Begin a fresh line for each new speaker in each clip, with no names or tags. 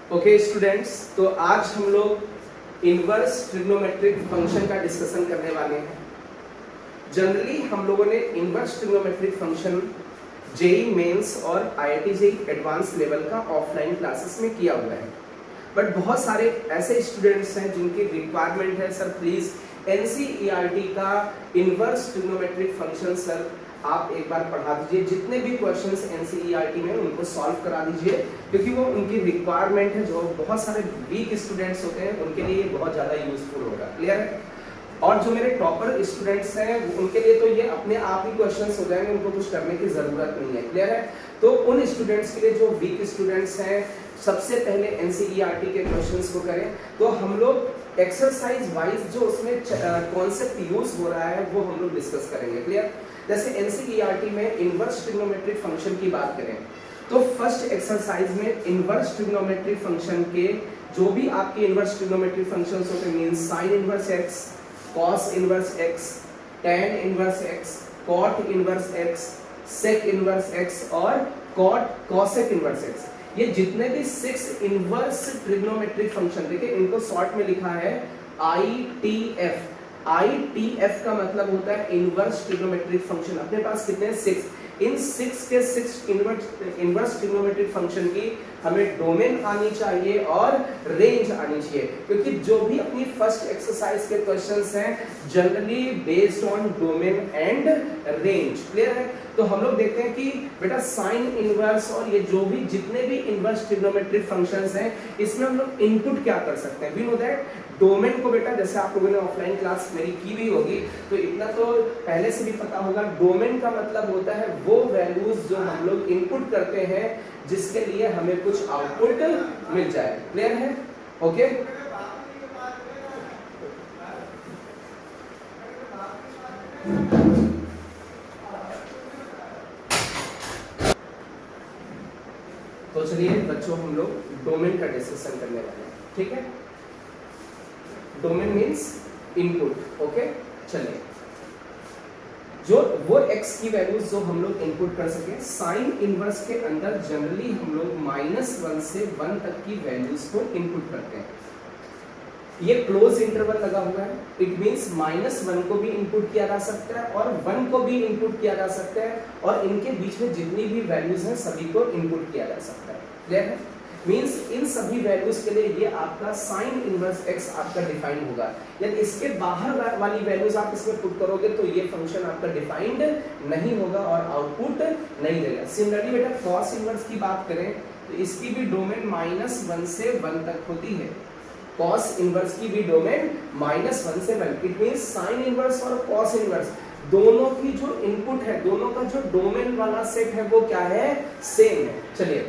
Okay students, तो आज हम लोग इनवर्स ट्रिग्नोमेट्रिक फंक्शन का डिस्कशन करने वाले हैं। जनरली हम लोगों ने inverse trigonometric function JEE Mains और आईआईटी जेई एडवांस लेवल का ऑफलाइन क्लासेस में किया हुआ है, बट बहुत सारे ऐसे स्टूडेंट्स हैं जिनकी रिक्वायरमेंट है सर प्लीज एनसीईआरटी का इनवर्स ट्रिग्नोमेट्रिक फंक्शन सर आप एक बार पढ़ा दीजिए, जितने भी क्वेश्चंस एनसीईआरटी में उनको सॉल्व करा दीजिए, क्योंकि वो उनकी रिक्वायरमेंट है। जो बहुत सारे वीक स्टूडेंट्स होते हैं उनके लिए ये बहुत ज़्यादा यूजफुल होगा। क्लियर है? और जो मेरे टॉपर स्टूडेंट्स हैं उनके लिए तो ये अपने आप ही क्वेश्चंस हो जाएंगे, उनको कुछ करने की ज़रूरत नहीं है। क्लियर है? तो उन स्टूडेंट्स के लिए जो वीक स्टूडेंट्स हैं, सबसे पहले एनसीईआरटी के क्वेश्चंस को करें। तो हम लोग एक्सरसाइज वाइज जो उसमें कॉन्सेप्ट यूज हो रहा है वो हम लोग डिस्कस करेंगे। क्लियर? जैसे एनसीईआरटी में इनवर्स ट्रिग्नोमेट्रिक फंक्शन की बात करें तो फर्स्ट एक्सरसाइज में इनवर्स ट्रिग्नोमेट्रिक फंक्शन के जो भी आपके इनवर्स ट्रिग्नोमेट्रिक फंक्शंस होते हैं, means sine inverse x, cos inverse x, tan inverse x, cot inverse x, sec inverse x और कॉसेक इनवर्स एक्स, ये जितने भी 6 इनवर्स ट्रिग्नोमेट्रिक फंक्शन, देखिए इनको शॉर्ट में लिखा है ITF। ITF का मतलब होता है इनवर्स ट्रिग्नोमेट्रिक फंक्शन। अपने पास कितने हैं? 6। इन 6 के 6 इनवर्स ट्रिग्नोमेट्रिक फंक्शन की हमें डोमेन आनी चाहिए और रेंज आनी चाहिए, क्योंकि जो भी अपनी फर्स्ट एक्सरसाइज के क्वेश्चंस हैं generally based on domain and range. Clear है? तो हम लोग देखते हैं कि बेटा साइन इनवर्स और ये जो भी जितने भी इनवर्स ट्रिग्नोमेट्रिक फंक्शंस हैं इसमें हम लोग इनपुट क्या कर सकते हैं। वी नो दैट डोमेन को बेटा, जैसे आप लोगों ने ऑफलाइन क्लास मेरी की भी होगी तो इतना तो पहले से भी पता होगा, डोमेन का मतलब होता है वो वैल्यूज जो हम लोग इनपुट करते हैं जिसके लिए हमें कुछ आउटपुट मिल जाए। क्लियर है? ओके तो चलिए बच्चों हम लोग डोमेन का डिस्कशन करने वाले हैं। ठीक है? Domain means input. ओके, चलिए जो वो x की वैल्यूज जो हम लोग इनपुट कर सके, साइन इनवर्स के अंदर जनरली हम लोग -1 से 1 तक की वैल्यूज को इनपुट करते हैं। ये क्लोज इंटरवल लगा हुआ है, इट मींस -1 को भी इनपुट किया जा सकता है और 1 को भी इनपुट किया जा सकता है, और इनके बीच में जितनी भी वैल्यूज हैं सभी को इनपुट किया जा सकता है। क्लियर है? मींस इन सभी वैल्यूज के लिए ये आपका साइन इनवर्स x आपका डिफाइंड होगा। यदि इसके बाहर वाली वैल्यूज आप इसमें पुट करोगे तो ये फंक्शन आपका डिफाइंड नहीं होगा और आउटपुट नहीं देगा। सिमिलरली बेटा कॉस इनवर्स की बात करें तो इसकी भी डोमेन -1 से 1 तक होती है। कॉस इनवर्स की भी डोमेन -1 से 1। इट मींस साइन इनवर्स और कॉस इनवर्स दोनों की जो इनपुट है, दोनों का जो डोमेन वाला सेट है वो क्या है? सेम है। चलिए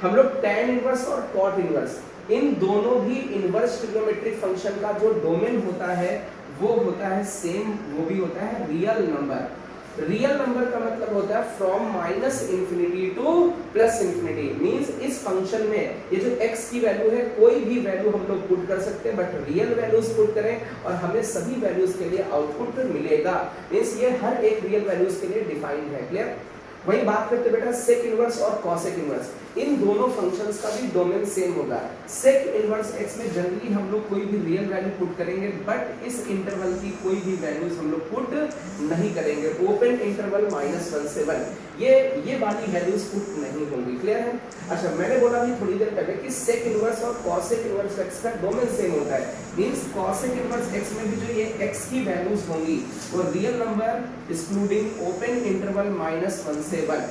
हम लोग tan इनवर्स और cot इनवर्स, इन दोनों भी इनवर्स ट्रिग्नोमेट्रिक फंक्शन का जो डोमेन होता है वो होता है सेम, वो भी होता है रियल नंबर। रियल नंबर का मतलब होता है from -infinity to +infinity. Means इस फंक्शन में ये जो x की वैल्यू है कोई भी वैल्यू हम लोग पुट कर सकते हैं, बट रियल वैल्यूज पुट करें और हमें सभी वैल्यूज के लिए आउटपुट मिलेगा। मींस ये हर एक रियल वैल्यूज के लिए डिफाइंड है। क्लियर? वही बात करते बेटा सेक इनवर्स और कॉसेक इनवर्स, इन दोनों फंक्शंस का भी डोमेन सेम होगा। सेक इनवर्स x में जनरली हम लोग कोई भी रियल वैल्यू पुट करेंगे, बट इस इंटरवल की कोई भी वैल्यूज हम लोग पुट नहीं करेंगे। ओपन इंटरवल -1 से 1 ये वाली वैल्यूज पुट नहीं होंगी। क्लियर है? अच्छा, मैंने बोला भी थोड़ी देर पहले कि सेक इनवर्स और कॉसेक इनवर्स x का डोमेन सेम होता है। मींस कॉसेक इनवर्स x में भी जो ये x की वैल्यूज होंगी वो real number excluding open interval -1 से 1।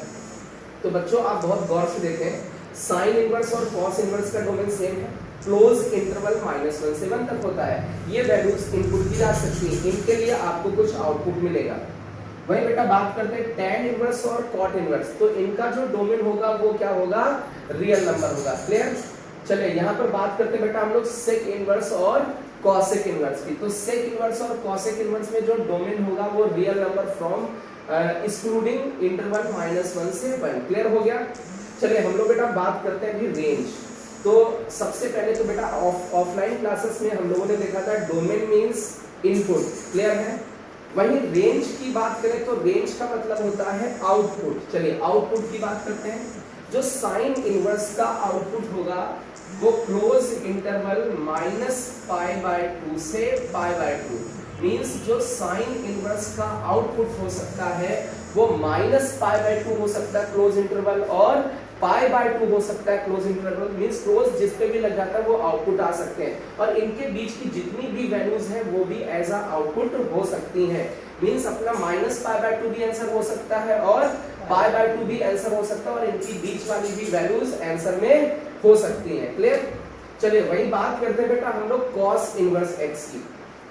तो बच्चों आप बहुत गौर से देखें, साइन इनवर्स और कॉस इनवर्स का डोमेन सेम है। क्लोज इंटरवल -1 से 1 तक होता है। ये वैल्यूज इनपुट की जा सकती हैं, इनके लिए आपको कुछ आउटपुट मिलेगा। वही बेटा बात करते हैं tan इनवर्स और cot इनवर्स, तो इनका जो डोमेन होगा वो क्या होगा? रियल नंबर होगा। क्लियर? चलिए यहाँ पर बात करते हैं बेटा हम लोग सेक इनवर्स और कॉसेक इनवर्स की। तो सेक इनवर्स और कॉसेक इनवर्स में जो डोमेन होगा वो real number from excluding interval -1 से 1। क्लियर हो गया? चलिए हम लोग बेटा बात करते हैं अभी रेंज। तो सबसे पहले तो बेटा ऑफलाइन क्लासेस में हम लोगों ने देखा था डोमेन मींस इनपुट। क्लियर है? वहीं रेंज की बात करें तो रेंज का मतलब होता है आउटपुट। चलिए आउटपुट की बात करते हैं। जो साइन इनवर्स का आउटपुट होगा वो क्लोज इंटरवल -π/2 से π/2 मींस जो साइन इनवर्स का आउटपुट हो सकता है वो -π/2 हो सकता है क्लोज इंटरवल और π/2 हो सकता है क्लोज इंटरवल मींस क्लोज जिस पे भी लग जाता है वो आउटपुट आ सकते हैं और इनके बीच की जितनी भी वैल्यूज हैं वो भी एज अ आउटपुट हो सकती हैं मींस अपना -π/2 भी आंसर हो सकता है और π/2 भी आंसर हो सकता है और इनकी बीच वाली भी वैल्यूज आंसर में हो सकती हैं। क्लियर? चलिए वही बात करते हैं बेटा हम लोग cos इनवर्स x की।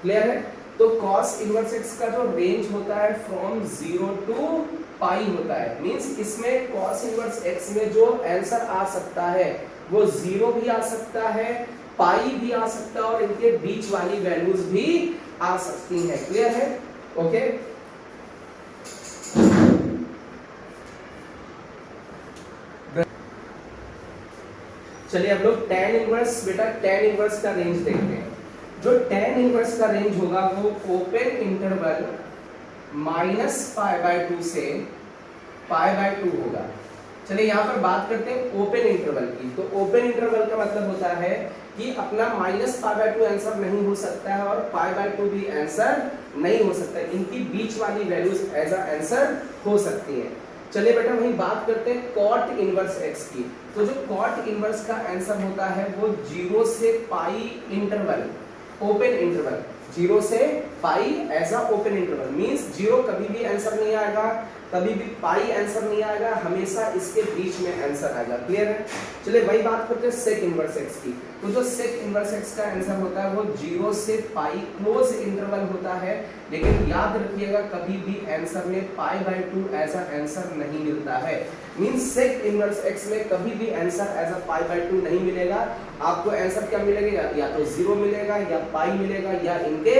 क्लियर है? तो cos इनवर्स x का जो रेंज होता है फ्रॉम 0 टू पाई होता है मींस इसमें cos इनवर्स x में जो आंसर आ सकता है वो 0 भी आ सकता है पाई भी आ सकता है और इनके बीच वाली वैल्यूज भी आ सकती हैं। क्लियर है? ओके चलिए अब लोग tan इनवर्स बेटा tan इनवर्स का रेंज देखते हैं। जो tan इनवर्स का रेंज होगा वो ओपन इंटरवल -π/2 से π/2 होगा। चलिए यहाँ पर बात करते हैं ओपन इंटरवल की। तो ओपन इंटरवल का मतलब होता है कि अपना -π/2 आंसर नहीं हो सकता है और π/2 भी आंसर नहीं हो सकता है। इनकी बीच वाली वैल्यूज एज अ आंसर हो सकती है। चलिए बेटा वही बात करते हैं cot इनवर्स x की। तो जो cot इनवर्स का आंसर होता है वो 0 से पाई इंटरवल ओपन इंटरवल 0 से pi as a open interval means 0 कभी भी आंसर नहीं आएगा कभी भी पाई आंसर नहीं आएगा हमेशा इसके बीच में आंसर आएगा। क्लियर है? चलिए वही बात करते हैं sec इनवर्स x की। तो जो sec इनवर्स x का आंसर होता है वो 0 से पाई क्लोज इंटरवल होता है लेकिन याद रखिएगा कभी भी आंसर में π/2 एज अ आंसर नहीं मिलता है मींस sec इनवर्स x में कभी भी आंसर एज अ π/2 नहीं मिलेगा। आपको आंसर क्या मिलेगा या तो 0 मिलेगा या पाई मिलेगा या इनके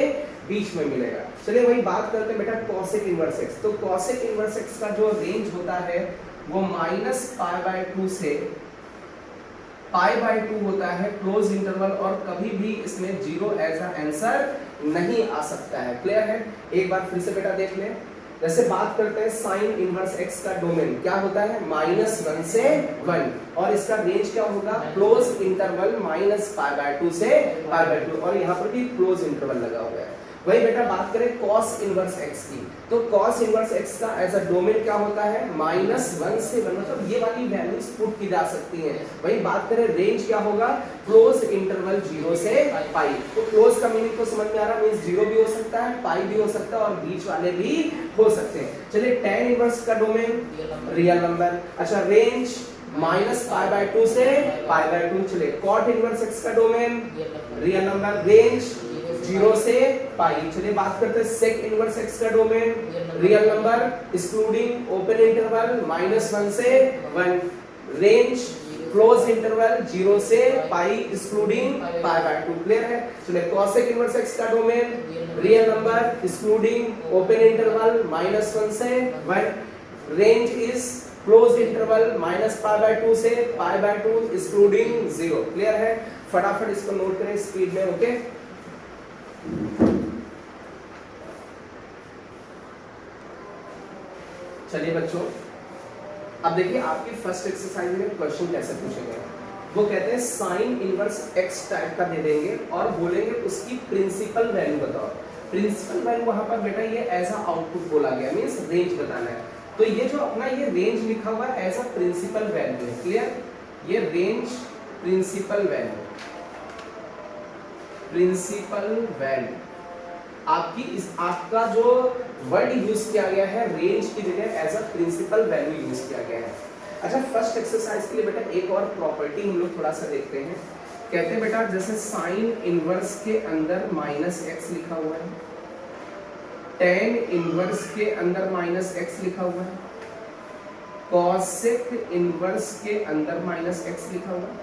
बीच में मिलेगा। चलिए वही बात करते हैं बेटा cosec इनवर्स x। तो cosec इनवर्स x का जो रेंज होता है वो -π/2 से π/2 होता है क्लोज इंटरवल और कभी भी इसमें 0 एज अ आंसर नहीं आ सकता है। क्लियर है? एक बार फिर से बेटा देख लें। जैसे बात करते हैं साइन इनवर्स x का डोमेन क्या होता है -1 से 1 और इसका रेंज क्या होगा क्लोज इंटरवल -π/2 से π/2 और यहाँ पर भी क्लोज इंटरवल लगा हुआ है। वही बेटा बात करें cos इनवर्स x की। तो cos इनवर्स x का एज अ डोमेन क्या होता है -1 से 1 मतलब ये वाली वैल्यूज पुट की जा सकती हैं। वही बात करें रेंज क्या होगा क्लोज इंटरवल 0 से पाई। तो क्लोज का मीनिंग तो समझ में आ रहा मींस 0 भी हो सकता है पाई भी हो सकता है और बीच वाले भी हो सकते हैं। चलिए tan इनवर्स का डोमेन रियल नंबर। अच्छा रेंज -π/2 से π/2। चलिए cot इनवर्स x का डोमेन रियल नंबर रेंज 0 से पाई। चलिए बात करते हैं sec इनवर्स x का domain real number excluding open interval -1 से 1 रेंज क्लोज इंटरवल 0 से पाई एक्सक्लूडिंग π/2। क्लियर है? चलिए cosec इनवर्स x का domain real number excluding open interval -1 से 1 रेंज इज क्लोज इंटरवल -π/2 से π/2 एक्सक्लूडिंग 0। क्लियर है? फटाफट इसको नोट करें स्पीड में। ओके चलिए बच्चों अब देखिए आपकी फर्स्ट एक्सरसाइज में क्वेश्चन कैसे पूछे गए। वो कहते हैं साइन इनवर्स x टाइप का दे देंगे और बोलेंगे उसकी प्रिंसिपल वैल्यू बताओ। प्रिंसिपल वैल्यू वहां पर बेटा ये एज अ आउटपुट बोला गया मींस रेंज बताना है। तो ये जो अपना ये रेंज लिखा हुआ है एज अ प्रिंसिपल वैल्यू है। क्लियर? ये रेंज प्रिंसिपल वैल्यू आपकी इस आपका जो वर्ड यूज किया गया है रेंज की जगह as a principal value use किया गया है। अच्छा फर्स्ट एक्सरसाइज के लिए बेटा एक और प्रॉपर्टी हम लोग थोड़ा सा देखते हैं। कहते हैं बेटा जैसे साइन इनवर्स के अंदर -x लिखा हुआ है tan इनवर्स के अंदर -x लिखा हुआ है cosec इनवर्स के अंदर -x लिखा हुआ है।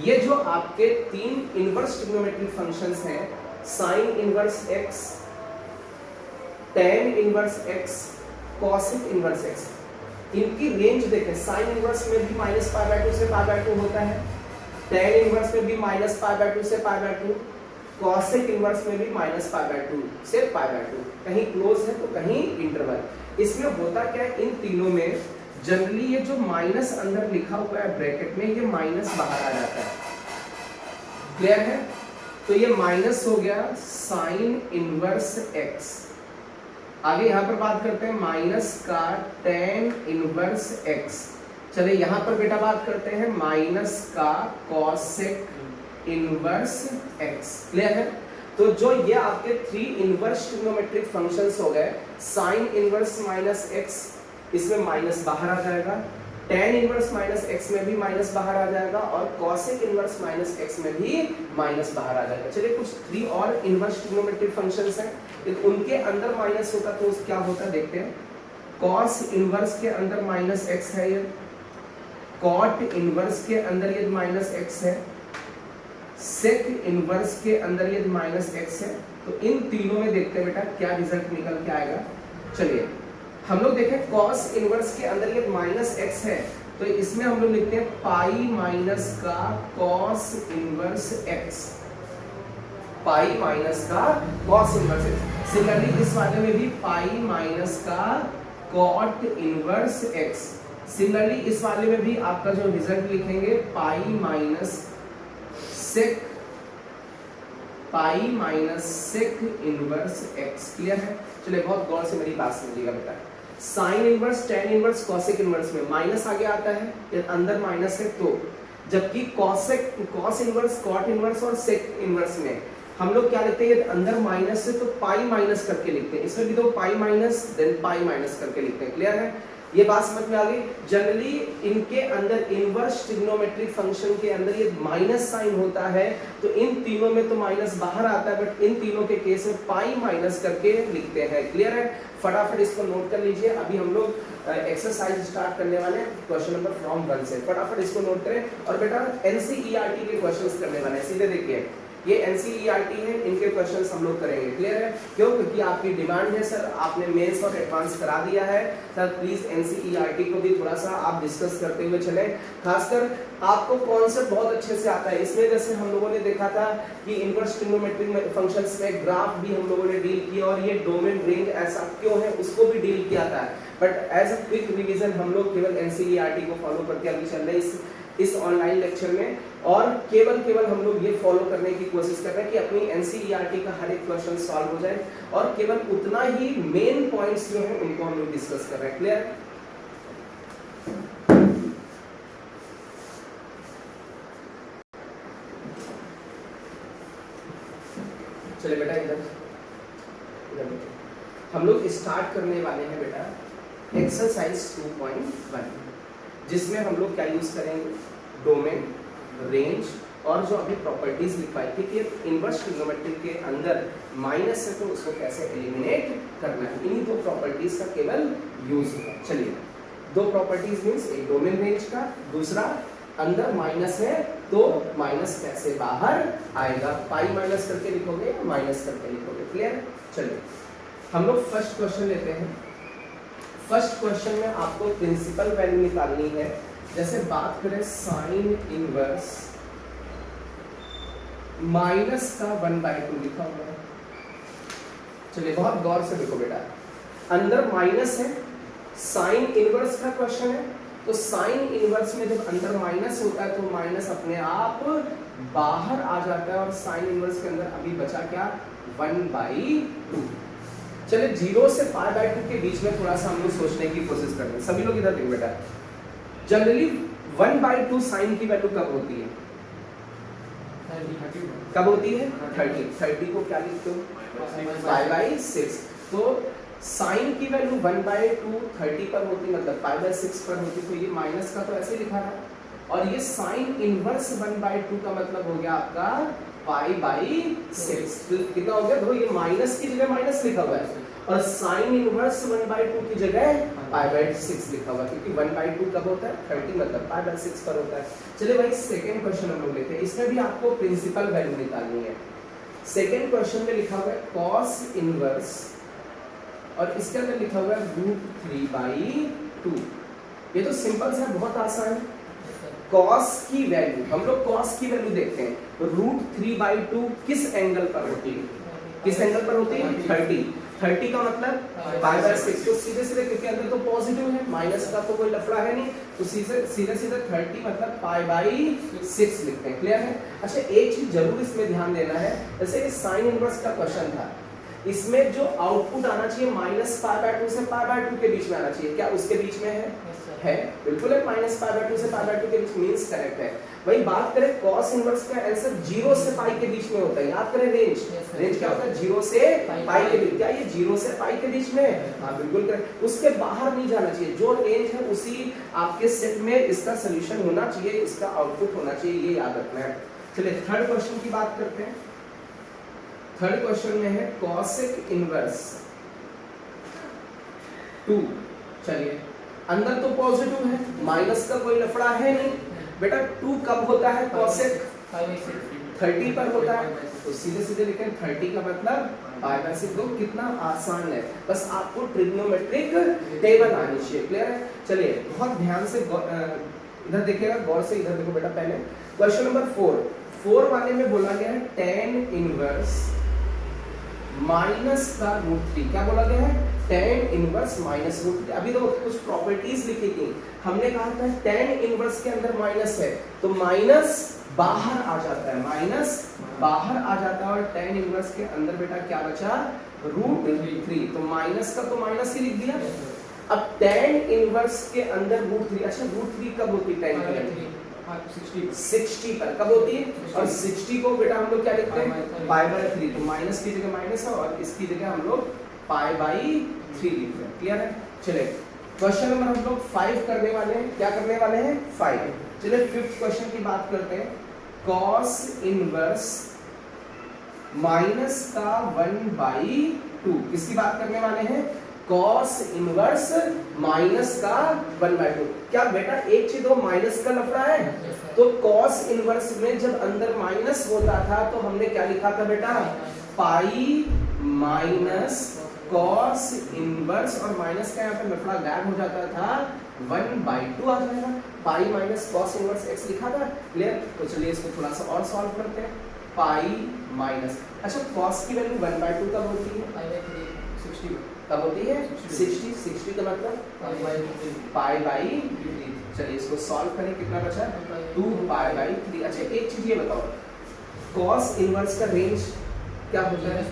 ये जो आपके तीन इनवर्स ट्रिग्नोमेट्रिक फंक्शंस हैं sign inverse x tan inverse x cosec inverse x इनकी रेंज देखें। साइन इनवर्स में भी -π/2 से π/2 होता है tan इनवर्स में भी -π/2 से π/2 cosec इनवर्स में भी -π/2 से π/2 कहीं क्लोज है तो कहीं इंटरवल। इसमें होता क्या है इन तीनों में जनरली ये जो माइनस अंदर लिखा हुआ है ब्रैकेट में, ये माइनस बाहर आ जाता है। क्लियर है? तो ये माइनस हो गया साइन इनवर्स एक्स। आगे यहां पर बात करते हैं माइनस का टेन इनवर्स एक्स। चले यहां पर बेटा बात करते हैं माइनस का कॉसेक इनवर्स एक्स। क्लियर है? तो जो ये आपके 3 इनवर्स ट्रिग्नोमेट्रिक फंक्शंस हो गए, साइन इनवर्स माइनस एक्स, इसमें माइनस बाहर आ जाएगा, टेन इनवर्स माइनस एक्स में भी माइनस बाहर आ जाएगा, और कॉसेक इनवर्स माइनस एक्स में भी माइनस बाहर आ जाएगा। चलिए कुछ 3 और इनवर्स ट्रिग्नोमेट्रिक फंक्शंस हैं, उनके अंदर माइनस होता तो क्या होता देखते हैं। कॉस इनवर्स के अंदर माइनस एक्स है, ये कॉट इनवर्स के अंदर ये माइनस एक्स है, सेक इनवर्स के अंदर ये माइनस एक्स है। तो इन तीनों में देखते हैं बेटा क्या रिजल्ट निकल के आएगा। चलिए हम लोग देखें कॉस इनवर्स के अंदर ये माइनस एक्स है, तो इसमें हम लोग लिखते हैं पाई माइनस का cos inverse x, pi minus का कॉस इनवर्स एक्स। सिमिलरली इस वाले में भी पाई माइनस का कॉट इनवर्स एक्स। सिमिलरली इस वाले में भी आपका जो रिजल्ट लिखेंगे pi minus sec, pi minus sec inverse x. Clear है? चलिए बहुत गौर से मेरी बात समझिएगा बेटा। Sine inverse, tan inverse, cosec inverse में माइनस आगे आता है, ये अंदर माइनस है, तो जबकि cosec, cos inverse, cot inverse और सेक इनवर्स में हम लोग क्या लिखते हैं, अंदर माइनस है तो पाई माइनस करके लिखते हैं। इसमें भी तो pi minus then pi minus करके लिखते हैं। क्लियर है? ये बात समझ में आ गई। जनरली इनके अंदर इनवर्स ट्रिग्नोमेट्रिक फंक्शन के अंदर ये माइनस साइन होता है, तो इन तीनों में तो माइनस बाहर आता है, बट इन तीनों के केस में पाई माइनस करके लिखते हैं। क्लियर है? फटाफट इसको नोट कर लीजिए। अभी हम लोग एक्सरसाइज स्टार्ट करने वाले हैं क्वेश्चन नंबर फ्रॉम 1 से। फटाफट इसको नोट करें और बेटा एनसीईआरटी के क्वेश्चंस करने वाले हैं। सीधे देखिए ये एनसीईआरटी है, इनके क्वेश्चंस हम लोग करेंगे। क्लियर है? क्यों? क्योंकि आपकी डिमांड है सर, आपने मेंस और एडवांस करा दिया है सर, प्लीज एनसीईआरटी को भी थोड़ा सा आप डिस्कस करते हुए चले। खासकर आपको कॉन्सेप्ट बहुत अच्छे से आता है इसमें। जैसे हम लोगों ने देखा था कि इनवर्स ट्रिग्नोमेट्रिक फंक्शंस में ग्राफ भी हम लोगों ने डील किया, और ये डोमेन रेंज ऐसा क्यों है उसको भी डील किया था। But as a quick revision हम लोग केवल एनसीईआरटी को फॉलो करके अभी चल रहे हैं इस ऑनलाइन लेक्चर में, और केवल हम लोग ये फॉलो करने की कोशिश कर रहे हैं कि अपनी एनसीईआरटी का हर एक क्वेश्चन सॉल्व हो जाए, और केवल उतना ही मेन पॉइंट्स जो है उनको हम लोग डिस्कस कर रहे हैं। क्लियर? चलिए बेटा इधर हम लोग स्टार्ट करने वाले हैं बेटा एक्सरसाइज 2.1, जिसमें हम लोग क्या यूज करेंगे, डोमेन, रेंज और जो अभी प्रॉपर्टीज लिखवाई थी कि इनवर्स ट्रिग्नोमेट्रिक के अंदर माइनस है तो उसको कैसे एलिमिनेट करना है, इन्हीं दो प्रॉपर्टीज का केवल यूज होगा। चलिए दो प्रॉपर्टीज मींस एक डोमेन रेंज का, दूसरा अंदर माइनस है तो माइनस कैसे बाहर आएगा, पाई माइनस करके लिखोगे या माइनस करके लिखोगे। क्लियर? चलिए हम लोग फर्स्ट क्वेश्चन लेते हैं। फर्स्ट क्वेश्चन में आपको प्रिंसिपल वैल्यू निकालनी है। जैसे बात करें साइन इनवर्स माइनस का 1/2 लिखा हुआ है। चलिए बहुत गौर से देखो बेटा, अंदर माइनस है, साइन इनवर्स का क्वेश्चन है, तो साइन इनवर्स में जब अंदर माइनस होता है तो माइनस अपने आप बाहर आ जाता है, और साइन इनवर्स के अंदर अभी बचा क्या, 1/2। चलिए 0 से π/2 के बीच में थोड़ा सा हम लोग सोचने की कोशिश करते हैं। सभी लोग इधर देखो बेटा, जनरली 1/2 साइन की वैल्यू कब होती है, कब होती है, 30 को क्या लिखते हो, π/6। तो साइन की वैल्यू 1/2 30 पर होती, मतलब π/6 पर होती, तो ये माइनस का तो ऐसे लिखा रहा, और ये साइन इनवर्स 1/2 का मतलब हो गया आपका π/6। तो कितना हो गया, देखो ये माइनस की जगह माइनस लिखा हुआ है, और साइन इनवर्स 1/2 की जगह π/6 लिखा हुआ है, क्योंकि 1/2 कब होता है, 30 मतलब π/6 पर होता है। चलिए भाई सेकंड क्वेश्चन हम लोग लेते हैं, इसमें भी आपको प्रिंसिपल वैल्यू निकालनी है। सेकंड क्वेश्चन में लिखा हुआ है कॉस इनवर्स, और इसके अंदर लिखा हुआ है √3/2। ये तो सिंपल सा, बहुत आसान है। कॉस की वैल्यू, हम लोग कॉस की वैल्यू देखते हैं, √3/2 किस एंगल पर होती है, किस एंगल पर होती है, 30। 30 का मतलब पाई बाय 6, तो सीधे सीधे क्योंकि अंदर तो पॉजिटिव है, माइनस का तो कोई लफड़ा है नहीं, तो सीधे सीधे 30 मतलब पाई बाय 6 लिखते हैं। क्लियर है? अच्छा एक चीज जरूर इसमें ध्यान देना है, जैसे कि साइन इनवर्स का क्वेश्चन था, इसमें जो आउटपुट आना चाहिए माइनस पाई बाय 2 से पाई बाय 2 के बीच में आना चाहिए, क्या उसके बीच में है? है, बिल्कुल है, माइनस पाई बाय 2 से पाई बाय 2 के बीच मींस करेक्ट है। वही बात करें कॉस इनवर्स का आंसर 0 से पाई के बीच में होता है, याद करें रेंज, रेंज क्या होता है? 0 से पाई के बीच, क्या ये 0 से पाई के बीच में? हाँ बिल्कुल करेक्ट, उसके बाहर नहीं जाना चाहिए, जो रेंज है उसी आपके सेट में इसका सॉल्यूशन होना चाहिए, इसका आउटपुट होना चाहिए, ये याद रखना है। चलिए थर्ड क्वेश्चन की बात करते हैं। थर्ड क्वेश्चन में है कॉसेक इनवर्स 2। चलिए अंदर तो पॉजिटिव है, माइनस का कोई लफड़ा है नहीं बेटा, 2 कब होता है? कॉसेक 30 पर होता है, तो सीधे सीधे लिखें 30 का मतलब पाई बाय 6। दो कितना आसान है, बस आपको ट्रिग्नोमेट्रिक टेबल आनी चाहिए। क्लियर है? चलिए बहुत ध्यान से इधर देखिएगा, गौर से इधर देखो बेटा। पहले क्वेश्चन नंबर 4 वाले में बोला गया है tan इनवर्स माइनस का √3। क्या बोला गया है? tan inverse minus √3। अभी तो कुछ प्रॉपर्टीज लिखी थी, हमने कहा था tan इनवर्स के अंदर माइनस है तो माइनस बाहर आ जाता है, माइनस बाहर आ जाता है, और tan इनवर्स के अंदर बेटा क्या बचा? √3। तो माइनस का तो माइनस ही लिख दिया। अब tan इनवर्स के अंदर √3, अच्छा √3 कब होती है? tan के अंदर 60 पर कब होती है? और 60 को बेटा हम लोग क्या लिखते हैं? पाई बाय 3, तो माइनस की जगह माइनस है और इसकी जगह हम लोग पाई बाय 3 लिखते हैं। क्लियर है? चलिए क्वेश्चन नंबर हम लोग 5 करने वाले हैं। क्या करने वाले हैं? 5। चलिए फिफ्थ क्वेश्चन की बात करते हैं। कॉस इनवर्स माइनस का 1/2, किसकी बात करने वाले हैं? कॉस इनवर्स माइनस का 1/2। क्या बेटा एक चीज हो, माइनस का लफड़ा है, तो कॉस इनवर्स में जब अंदर माइनस होता था तो हमने क्या लिखा था बेटा? पाई माइनस कॉस इनवर्स, और माइनस का यहाँ पे लफड़ा गायब हो जाता था, 1/2 आ जाएगा। Pi minus cos inverse x लिखा था। क्लियर? तो चलिए इसको थोड़ा सा और सॉल्व करते हैं। पाई माइनस, अच्छा कॉस की वैल्यू 1/2 कब होती है? 60 कब होती है? 60 का मतलब पाई बाई 3। चलिए इसको सॉल्व करें, कितना बचा? 2 पाई बाई 3। अच्छा एक चीज ये बताओ, कॉस इनवर्स का रेंज क्या होता है?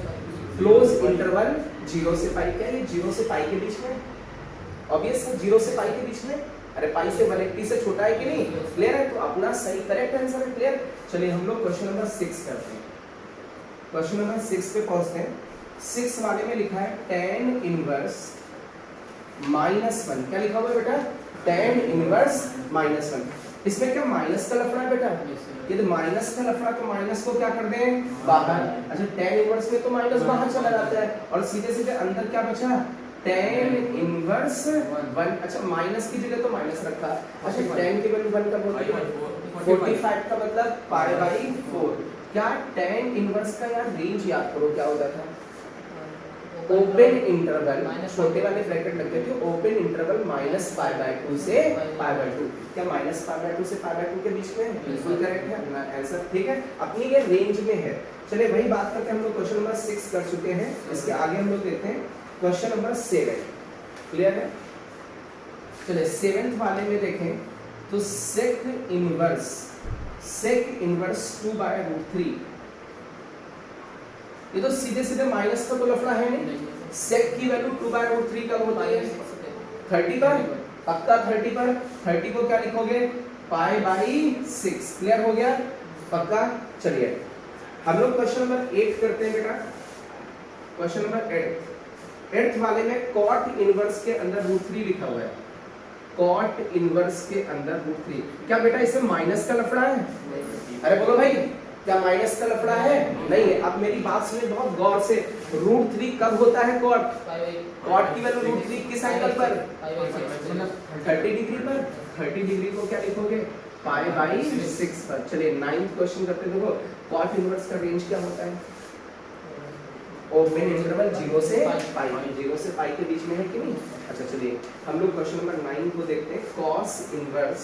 क्लोज इंटरवल 0 से पाई। क्या ये 0 से पाई के बीच में? ऑब्वियस है 0 से पाई के बीच में। अरे पाई से 180 से छोटा है कि नहीं? क्लियर है? तो अपना सही करेक्ट आंसर है। क्लियर? चलिए हम लोग क्वेश्चन नंबर 6 करते हैं। क्वेश्चन नंबर 6 पे पहुंचते हैं। 6 वाले में लिखा है tan इनवर्स -1। क्या लिखा हुआ है बेटा? tan inverse -1। इसमें क्या माइनस का लफड़ा है बेटा? ये तो माइनस का लफड़ा, तो माइनस को क्या कर दें? बाहर। अच्छा tan इनवर्स में तो माइनस बाहर चला जाता है, और सीधे सीधे अंदर क्या बचा? tan inverse 1। अच्छा माइनस की जगह तो माइनस रखा। अच्छा tan की वैल्यू 1 कब होती है? 45 का मतलब पाई बाई 4। क्या tan इनवर्स का यार रेंज याद करो क्या होता था? ओपन इंटरवल, छोटे वाले ब्रैकेट लगते थे, ओपन इंटरवल -π/2 से π/2। क्या -π/2 से π/2 के बीच में? बिल्कुल करेक्ट है अपना आंसर। ठीक है, अपनी ये रेंज में है। चलिए वही बात करके हम लोग क्वेश्चन नंबर 6 कर चुके हैं। इसके आगे हम लोग देखते हैं क्वेश्चन नंबर 7। क्लियर है? चलिए 7th वाले में देखें तो सेक इनवर्स 2/√3। ये तो सीधे सीधे माइनस का तो लफड़ा है नहीं। सेक की वैल्यू 2/√3 कब होती है? 30 पर, पक्का 30 पर। 30 को क्या लिखोगे? Pi by 6। क्लियर हो गया? पक्का। चलिए हम लोग क्वेश्चन नंबर 8 करते हैं बेटा। क्वेश्चन नंबर 8 वाले में कॉट इनवर्स के अंदर √3 लिखा हुआ है। कॉट इनवर्स के अंदर √3। क्या बेटा इसमें माइनस का लफड़ा है? अरे बोलो भाई, क्या माइनस का लफड़ा है? नहीं है। अब मेरी बात सुनिए बहुत गौर से। √3 कब होता है कॉट? कॉट की वैल्यू √3 किस एंगल पर? 30 डिग्री पर। 30 डिग्री को क्या लिखोगे? पाई बाई 6 पर। चलिए 9th क्वेश्चन करते हैं। देखो कॉट इनवर्स का रेंज क्या होता है? ओपन इंटरवल 0 से पाई। 0 से पाई के बीच में है कि नहीं? अच्छा चलिए हम लोग क्वेश्चन नंबर 9 को देखते हैं। कॉस इनवर्स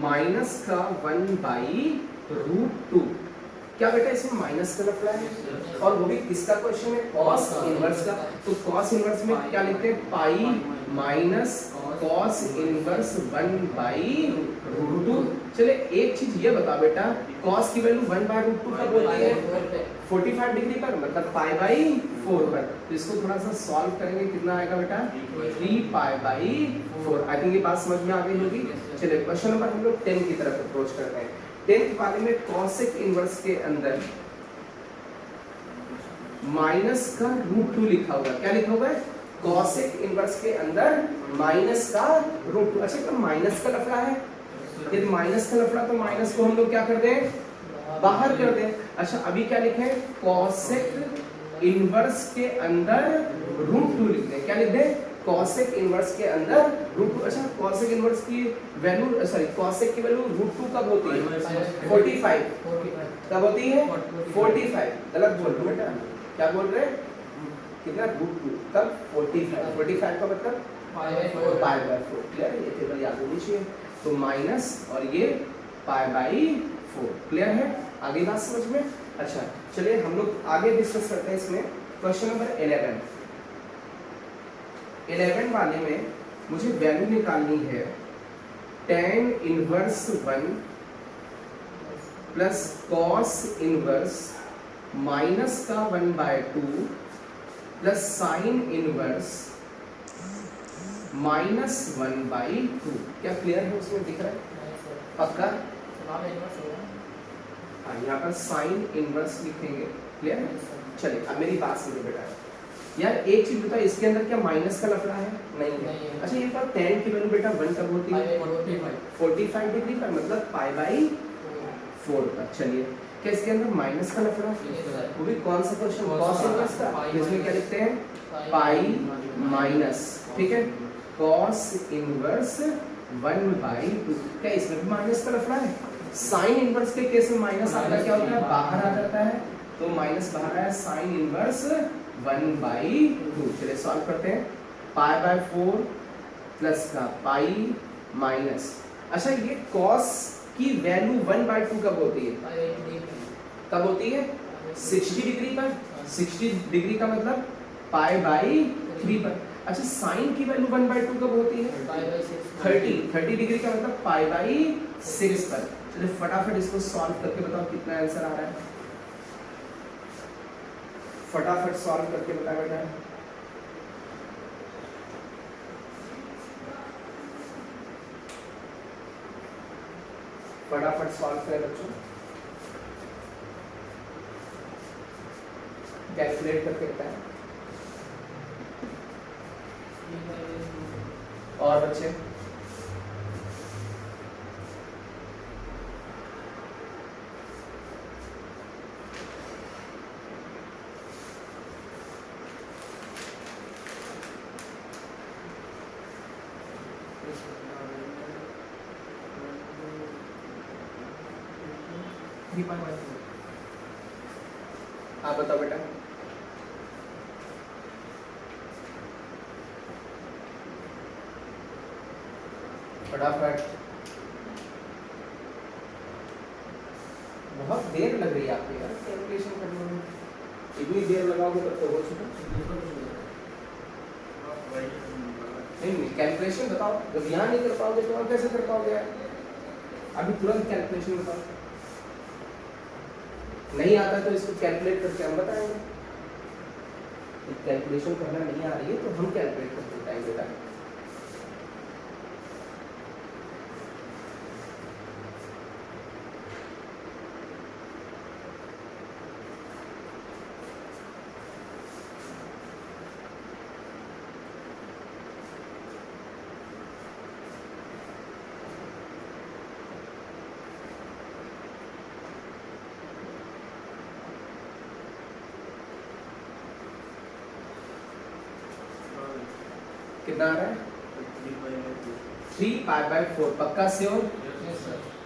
माइनस का 1/√2। क्या बेटा इसमें माइनस का लफड़ा है, और वो भी किसका क्वेश्चन है, कॉस इनवर्स का। तो कॉस इनवर्स में क्या लिखते हैं, पाई माइनस कॉस इनवर्स 1/√2। चले एक चीज ये बता बेटा, कॉस की वैल्यू 1/√2 कब होती है, 45 डिग्री पर, मतलब पाई/4 पर। तो इसको थोड़ा सा सॉल्व करेंगे, कितना आएगा बेटा, 3π/4। आई थिंक ये बात समझ में आ गई होगी। चलिए क्वेश्चन नंबर हम लोग 10 की तरफ अप्रोच करते हैं। 10th वाले में कॉसेक इनवर्स के अंदर माइनस का √2 लिखा होगा। क्या लिखा होगा, कॉसेक इनवर्स के अंदर माइनस का √2। अच्छा तो माइनस का लफड़ा है, यदि माइनस का लफड़ा तो माइनस को हम लोग क्या कर दें, बाहर कर दें। अच्छा अभी क्या लिखे, कॉसेक इनवर्स के अंदर √2 लिख दें। क्या लिख दें, कॉसेक इनवर्स के अंदर √2। अच्छा कॉसेक इनवर्स की वैल्यू, सॉरी कॉसेक की वैल्यू √2 कब होती है, 45 कब होती है, 45। गलत बोल रहे बेटा, क्या बोल रहे, कितना, √2 कब, 45 का मतलब π/4। क्लियर, ये टेबल याद होनी चाहिए। तो माइनस और ये π/4। क्लियर है, आगे बात समझ में। अच्छा चलिए हम लोग आगे डिस्कस करते हैं इसमें। क्वेश्चन नंबर 11 वाले में मुझे वैल्यू निकालनी है tan inverse 1 plus cos inverse minus का 1/2 प्लस साइन इनवर्स -1/2। क्या क्लियर है, उसमें दिख रहा है पक्का, हाँ यहाँ पर साइन इनवर्स लिखेंगे। क्लियर है, चलिए अब मेरी बात सुनो बेटा। यार एक चीज बताओ, इसके अंदर क्या माइनस का लफड़ा है, नहीं है। अच्छा ये बताओ tan की वैल्यू बेटा 1 कब होती है, 45 डिग्री पर, मतलब π/4 पर। चलिए क्या इसके अंदर माइनस का लफड़ा, वो भी कौन सा क्वेश्चन, कॉस इनवर्स का। इसमें क्या लिखते हैं, पाई माइनस, ठीक है, कॉस इनवर्स 1/2। क्या इसमें भी माइनस का लफड़ा है। साइन इनवर्स के केस में माइनस आता है, क्या होता है, बाहर आ जाता है। तो माइनस बाहर आया, साइन इनवर्स 1/2। चलिए सॉल्व करते हैं, π/4 प्लस का पाई माइनस। अच्छा ये कॉस की वैल्यू 1/2 कब होती है, कब होती है, 60 डिग्री पर। 60 डिग्री का मतलब π/3 पर। अच्छा साइन की वैल्यू 1/2 कब होती है, 30 डिग्री का मतलब π/6 पर। चलिए फटाफट इसको सॉल्व करके बताओ कितना आंसर आ रहा है, फटाफट सॉल्व करके बता बेटा। फटाफट सॉल्व करें बच्चों, कैलकुलेट करके बताएं। और बच्चे आप बताओ बेटा। फटाफट, बहुत देर लग रही है आपको यार कैलकुलेशन करने में, इतनी देर लगाओगे तब तो हो चुका। नहीं कैलकुलेशन बताओ, जब यहाँ नहीं कर पाओगे तो और कैसे कर पाओगे यार। अभी तुरंत कैलकुलेशन बताओ, नहीं आता तो इसको कैलकुलेट करके हम बताएंगे। कैलकुलेशन करना नहीं आ रही है तो हम कैलकुलेट करके बताएंगे बेटा। कितना आ रहा है, 3π/4 पक्का श्योर,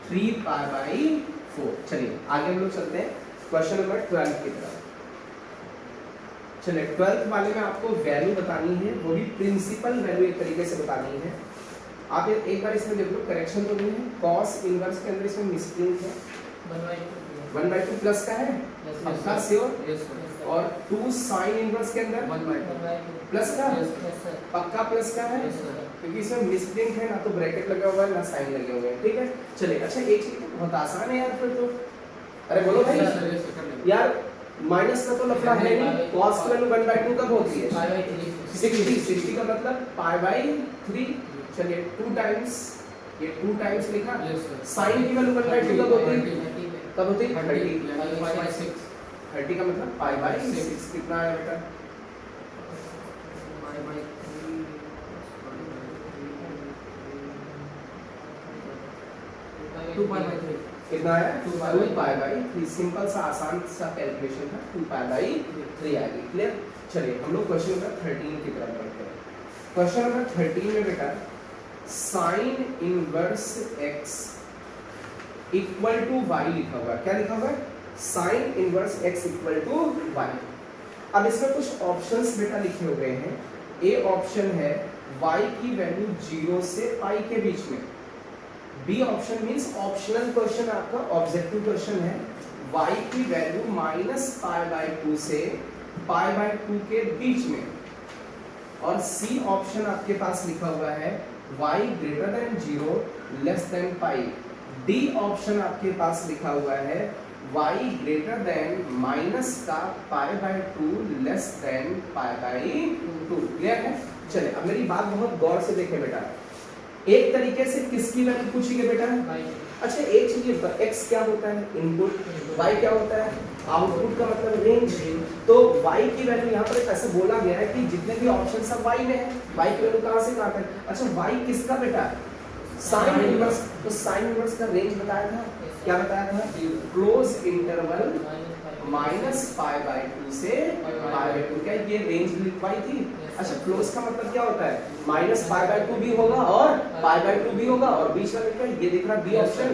3π/4। चलिए आगे हम लोग चलते हैं क्वेश्चन नंबर 12 की तरफ। चलिए 12th वाले में आपको वैल्यू बतानी है, वो भी प्रिंसिपल वैल्यू एक तरीके से बतानी है। आप एक बार इसमें देख लो, करेक्शन तो नहीं है, कॉस इनवर्स के अंदर इसमें मिसप्रिंट है, 1/2 प्लस का है पक्का श्योर, और 2 साइन इनवर्स के अंदर
1/2
प्लस का पक्का प्लस का है, क्योंकि इसमें मिसप्रिंट है, ना तो ब्रैकेट लगा हुआ है ना साइन लगे हुए हैं, ठीक है। चलिए अच्छा एक चीज बहुत आसान है यार फिर तो, अरे बोलो भाई यार, माइनस का तो लफड़ा है नहीं, cos की वैल्यू 1/2 कब होती है 60 का मतलब π/3। चलिए 2 टाइम्स, ये 2 टाइम्स लिखा, साइन की वैल्यू 1/2 कब होती है, कब होती है 30 का मतलब π/6 कितना आया बेटा, कितना आया 2π/3। सिंपल सा आसान सा कैलकुलेशन था, 2π/3 आ गई, क्लियर। चलिए हम लोग क्वेश्चन नंबर 13 की तरफ बढ़ते हैं। क्वेश्चन नंबर 13 में बेटा sine inverse x equal to y लिखा हुआ है, क्या लिखा हुआ है, sine inverse x equal to y। अब इसमें कुछ ऑप्शंस बेटा लिखे हुए हैं। ए ऑप्शन है y की वैल्यू 0 से पाई के बीच में, B option means optional question, आपका ऑब्जेक्टिव क्वेश्चन है, y की वैल्यू -π/2 से π/2 के बीच में, और सी ऑप्शन आपके पास लिखा हुआ है y greater than 0 less than pi. D option आपके पास लिखा हुआ है y ग्रेटर देन माइनस का π/2 लेस देन π/2। क्लियर है। चलिए अब मेरी बात बहुत गौर से देखें बेटा, एक तरीके से किसकी वैल्यू पूछी गई बेटा, अच्छा एक चीज ये x क्या होता है इनपुट, y क्या होता है आउटपुट का मतलब रेंज, तो y की वैल्यू यहाँ पर ऐसे बोला गया है कि जितने भी ऑप्शन सब y में है, y की वैल्यू कहाँ से कहाँ तक, अच्छा y किसका बेटा साइन इनवर्स, तो साइन इनवर्स का रेंज बताया था, क्या बताया था, क्लोज इंटरवल -π/2 से π/2, क्या ये रेंज लिखवाई थी। अच्छा क्लोज का मतलब क्या होता है, -π/2 भी होगा और π/2 भी होगा, और बीच वाले क्या ये दिख रहा बी ऑप्शन,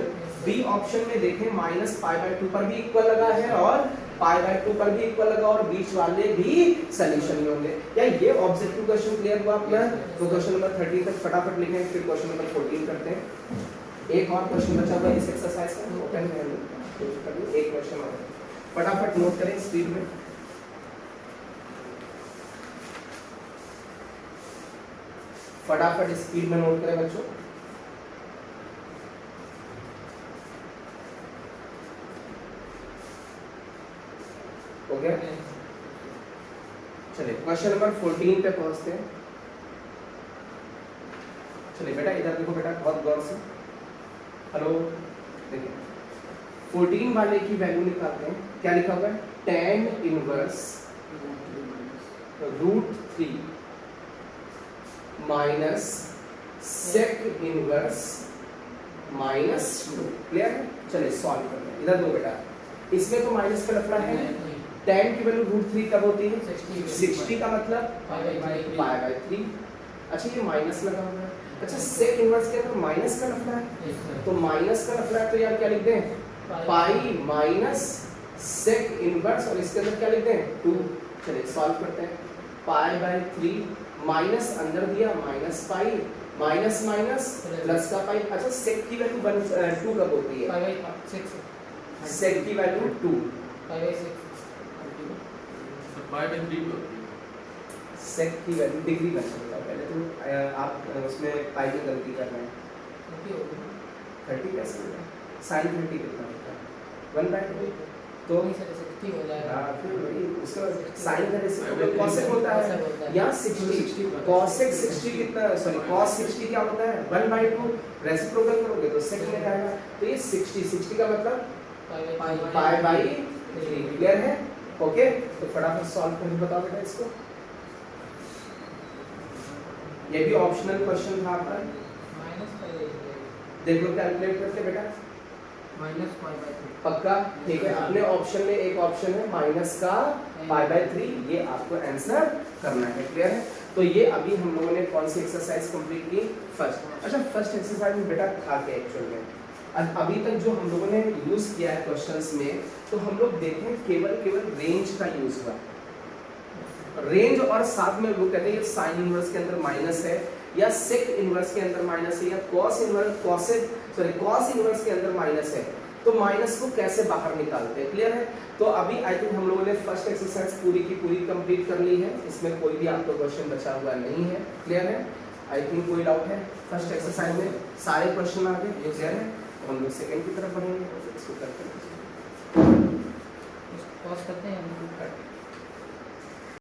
बी ऑप्शन में देखें -π/2 पर भी इक्वल लगा है और π/2 पर भी इक्वल लगा, और बीच वाले भी सॉल्यूशन में होंगे। क्या ये ऑब्जेक्टिव क्वेश्चन क्लियर हुआ अपना, तो क्वेश्चन नंबर 13 तक फटाफट लिखेंगे, फिर क्वेश्चन नंबर 14 करते हैं। एक और क्वेश्चन बचा हुआ है इस एक्सरसाइज का, ओपन है एक क्वेश्चन और, फटाफट नोट करें स्पीड में। फटाफट स्पीड में नोट करें बच्चों। हो गया, चलिए क्वेश्चन नंबर 14 पे पहुंचते हैं। चलिए बेटा इधर देखो बेटा बहुत गौर से, हेलो देखिए 14 वाले की वैल्यू निकालते हैं, क्या लिखा हुआ है tan inverse √3 minus sec inverse -2। Clear है। चलिए सॉल्व करते हैं, इधर दो बेटा, इसमें तो माइनस का लफड़ा है, tan की वैल्यू √3 कब होती है 60 का मतलब π/3। अच्छा ये माइनस लगा हुआ है, अच्छा sec इनवर्स के अंदर माइनस का लफड़ा है, तो माइनस का लफड़ा है तो यार क्या लिख दें पाई माइनस sec इनवर्स, और इसके अंदर क्या लिखते हैं 2। चलिए सॉल्व करते हैं, π/3 माइनस अंदर दिया minus pi, minus minus plus का पाई। अच्छा sec की वैल्यू 2 कब होती है, sec की वैल्यू 2 sec की वैल्यू डिग्री में चलेगा, पहले तो आप उसमें पाई में गलती कर रहे हैं, 30 कैसे होगा, sin 30 कितना होता है 1/2, तो
हो जाएगा,
फिर वही उसका sin का रेसिप्रोकल cosec होता है, यहाँ 60 cosec 60 कितना, सॉरी cos 60 क्या होता है 1/2, रेसिप्रोकल करोगे तो sec में जाएगा, तो ये 60 का मतलब π/3। क्लियर है, ओके। तो फटाफट सॉल्व करके बताओ बेटा इसको, ये भी ऑप्शनल क्वेश्चन था आपका, देख लो कैलकुलेट करके बेटा,
-π/3
पक्का ठीक है। अपने ऑप्शन में एक ऑप्शन है माइनस का π/3, ये आपको आंसर करना है। क्लियर है। तो ये अभी हम लोगों ने कौन सी एक्सरसाइज कंप्लीट की, फर्स्ट। अच्छा फर्स्ट एक्सरसाइज में बेटा था क्या एक्चुअल में, अभी तक जो हम लोगों ने यूज किया है क्वेश्चंस में, तो हम लोग देखें केवल रेंज का यूज हुआ, रेंज, और साथ में वो कहते हैं ये साइन इनवर्स के अंदर माइनस है, या सेक इनवर्स के अंदर माइनस है, या कॉस इनवर्स कॉस इनवर्स के अंदर माइनस है, तो माइनस को कैसे बाहर निकालते हैं, क्लियर है। तो अभी आई थिंक हम लोगों ने फर्स्ट एक्सरसाइज पूरी की पूरी कंप्लीट कर ली है, इसमें कोई भी आपको क्वेश्चन बचा हुआ नहीं है, क्लियर है। आई थिंक कोई डाउट है फर्स्ट एक्सरसाइज में, सारे क्वेश्चन आ गए, क्लियर है। हम लोग सेकंड की तरफ बढ़ेंगे, इसको करते हैं
पॉज करते हैं।